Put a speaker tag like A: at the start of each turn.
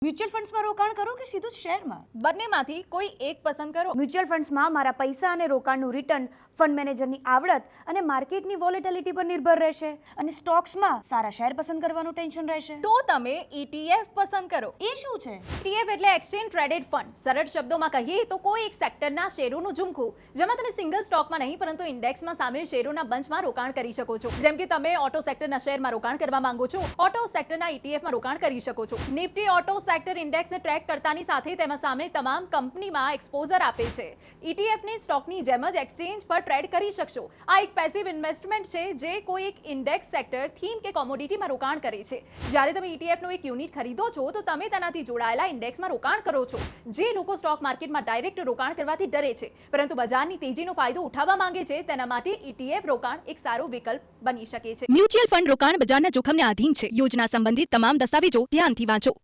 A: Mutual ફંડ્સમાં રોકાણ કરો કે સીધું શેરમાં?
B: બંનેમાંથી કોઈ એક પસંદ કરો.
A: મ્યુચ્યુઅલ ફંડ્સમાં મારા પૈસા અને રોકાણનું રિટર્ન ફંડ મેનેજરની આવડત અને માર્કેટની વોલેટિલિટી પર નિર્ભર રહેશે, અને સ્ટોક્સમાં સારા શેર પસંદ કરવાનું ટેન્શન રહેશે.
B: તો તમે ETF પસંદ કરો.
A: એ શું છે?
B: ETF એટલે એક્સચેન્જ ટ્રેડેડ ફંડ. સરળ શબ્દોમાં કહીએ તો કોઈ એક સેક્ટરના શેરોનું ઝુમખું, જેમાં તમે સિંગલ સ્ટોકમાં નહીં પરંતુ ઇન્ડેક્સમાં સામેલ શેરોના બંચમાં રોકાણ કરી શકો છો. જેમ કે તમે ઓટો સેક્ટરના શેરમાં રોકાણ કરવા માંગો છો, ઓટો સેક્ટરના ETFમાં રોકાણ કરી શકો છો. નિફ્ટી ઓટો સેક્ટર ઇન્ડેક્સને ટ્રેક કરતાની સાથે તેમાં સામેલ તમામ કંપનીમાં એક્સપોઝર આપે છે. ETFને સ્ટોકની જેમ જ એક્સચેન્જ પર ટ્રેડ કરી શકશો. આ એક પેસિવ ઇન્વેસ્ટમેન્ટ છે જે કોઈ એક ઇન્ડેક્સ સેક્ટર, થીમ કે કોમોડિટીમાં રોકાણ કરે છે. જ્યારે તમે ETFનો એક યુનિટ ખરીદો છો તો તમે તેનાથી જોડાયેલા ઇન્ડેક્સમાં રોકાણ કરો છો. જે લોકો સ્ટોક માર્કેટમાં ડાયરેક્ટ રોકાણ કરવાથી ડરે છે પરંતુ બજારની તેજીનો ફાયદો ઉઠાવવા માંગે છે, તેના માટે ETF રોકાણ એક સારો વિકલ્પ બની શકે છે.
C: મ્યુચ્યુઅલ ફંડ રોકાણ બજારના જોખમને આધીન છે. યોજના સંબંધિત તમામ દસ્તાવેજો ધ્યાનથી વાંચો.